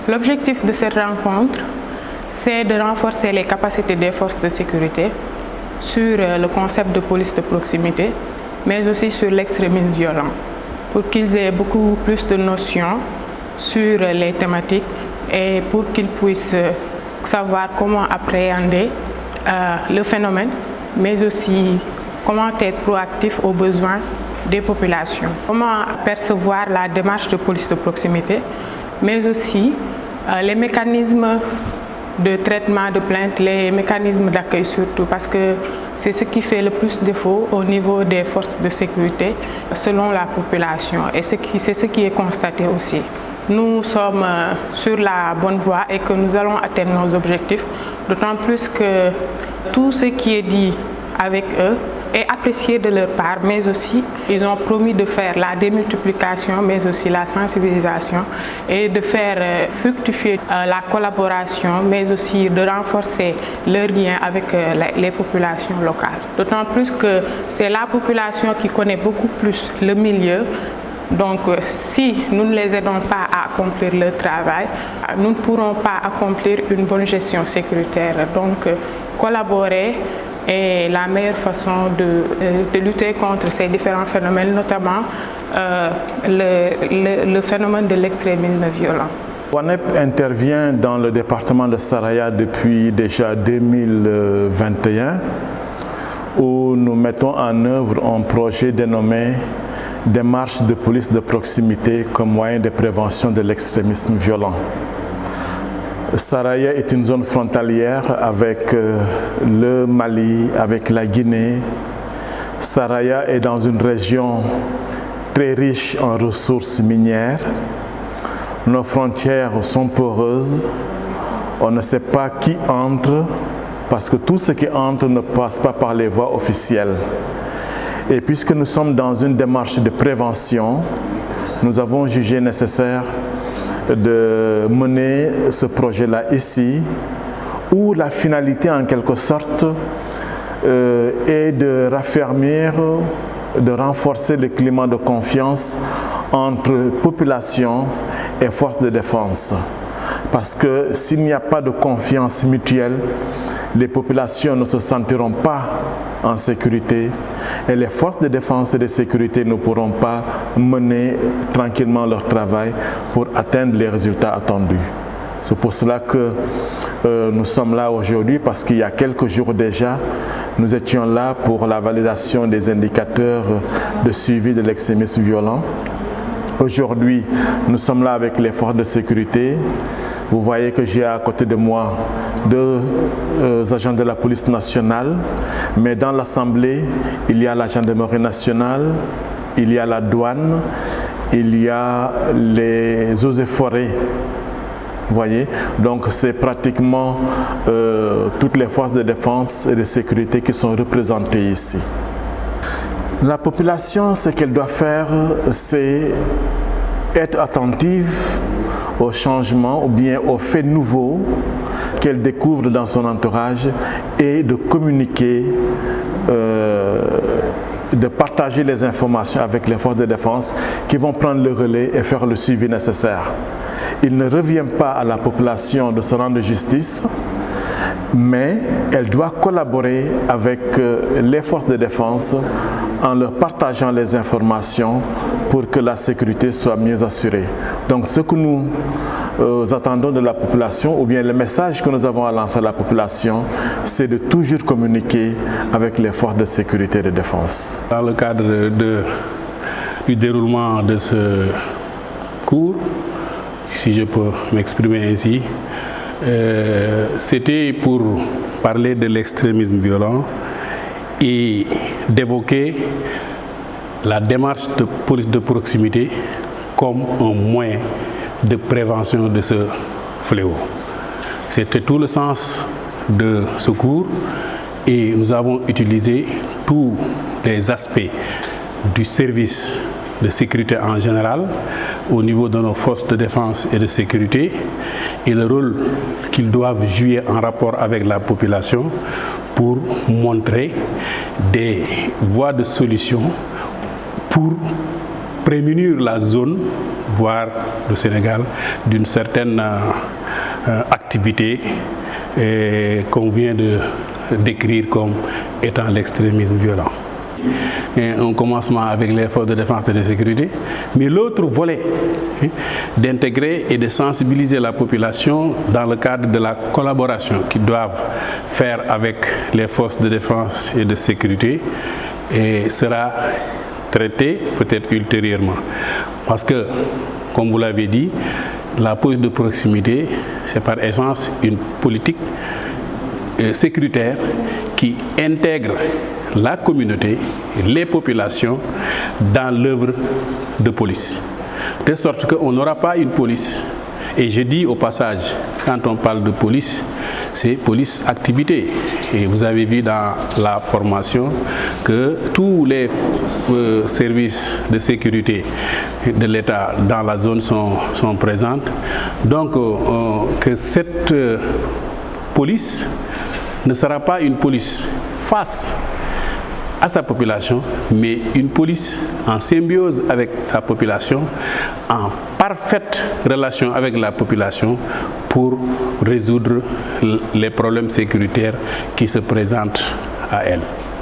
L'objectif de cette rencontre, c'est de renforcer les capacités des forces de sécurité sur le concept de police de proximité, mais aussi sur l'extrémisme violent, pour qu'ils aient beaucoup plus de notions sur les thématiques et pour qu'ils puissent savoir comment appréhender le phénomène, mais aussi comment être proactif aux besoins des populations. Comment percevoir la démarche de police de proximité, mais aussi les mécanismes de traitement de plainte, les mécanismes d'accueil surtout, parce que c'est ce qui fait le plus défaut au niveau des forces de sécurité selon la population, et c'est ce qui est constaté aussi. Nous sommes sur la bonne voie et que nous allons atteindre nos objectifs, d'autant plus que tout ce qui est dit avec eux est apprécié de leur part, mais aussi ils ont promis de faire la démultiplication, mais aussi la sensibilisation et de faire fructifier la collaboration, mais aussi de renforcer leurs liens avec les populations locales. D'autant plus que c'est la population qui connaît beaucoup plus le milieu. Donc si nous ne les aidons pas à accomplir leur travail, nous ne pourrons pas accomplir une bonne gestion sécuritaire. Donc collaborer est la meilleure façon de lutter contre ces différents phénomènes, notamment le phénomène de l'extrémisme violent. ONEP intervient dans le département de Saraya depuis déjà 2021, où nous mettons en œuvre un projet dénommé Démarche de police de proximité comme moyen de prévention de l'extrémisme violent. Saraya est une zone frontalière avec le Mali, avec la Guinée. Saraya est dans une région très riche en ressources minières. Nos frontières sont poreuses. On ne sait pas qui entre parce que tout ce qui entre ne passe pas par les voies officielles. Et puisque nous sommes dans une démarche de prévention, nous avons jugé nécessaire de mener ce projet-là ici, où la finalité en quelque sorte est de raffermir, de renforcer le climat de confiance entre population et forces de défense. Parce que s'il n'y a pas de confiance mutuelle, les populations ne se sentiront pas en sécurité et les forces de défense et de sécurité ne pourront pas mener tranquillement leur travail pour atteindre les résultats attendus. C'est pour cela que nous sommes là aujourd'hui, parce qu'il y a quelques jours déjà, nous étions là pour la validation des indicateurs de suivi de l'extrémisme violent. Aujourd'hui, nous sommes là avec les forces de sécurité. Vous voyez que j'ai à côté de moi deux agents de la police nationale, mais dans l'Assemblée, il y a la gendarmerie nationale, il y a la douane, il y a les eaux et forêts. Vous voyez, donc c'est pratiquement toutes les forces de défense et de sécurité qui sont représentées ici. La population, ce qu'elle doit faire, c'est être attentive aux changements ou bien aux faits nouveaux qu'elle découvre dans son entourage et de communiquer, de partager les informations avec les forces de défense qui vont prendre le relais et faire le suivi nécessaire. Il ne revient pas à la population de se rendre justice, mais elle doit collaborer avec les forces de défense en leur partageant les informations pour que la sécurité soit mieux assurée. Donc ce que nous attendons de la population, ou bien le message que nous avons à lancer à la population, c'est de toujours communiquer avec les forces de sécurité et de défense. Dans le cadre du déroulement de ce cours, si je peux m'exprimer ainsi, c'était pour parler de l'extrémisme violent et d'évoquer la démarche de police de proximité comme un moyen de prévention de ce fléau. C'était tout le sens de ce cours et nous avons utilisé tous les aspects du service de sécurité en général au niveau de nos forces de défense et de sécurité et le rôle qu'ils doivent jouer en rapport avec la population pour montrer des voies de solution pour prémunir la zone voir le Sénégal d'une certaine activité qu'on vient de décrire comme étant l'extrémisme violent. Et un commencement avec les forces de défense et de sécurité, mais l'autre volet, d'intégrer et de sensibiliser la population dans le cadre de la collaboration qu'ils doivent faire avec les forces de défense et de sécurité, et sera traité peut-être ultérieurement. Parce que, comme vous l'avez dit, la police de proximité, c'est par essence une politique sécuritaire qui intègre la communauté, les populations dans l'œuvre de police. De sorte qu'on n'aura pas une police. Et je dis au passage, quand on parle de police, c'est police activité. Et vous avez vu dans la formation que tous les services de sécurité de l'État dans la zone sont présents. Donc que cette police ne sera pas une police face à sa population, mais une police en symbiose avec sa population, en parfaite relation avec la population pour résoudre les problèmes sécuritaires qui se présentent à elle.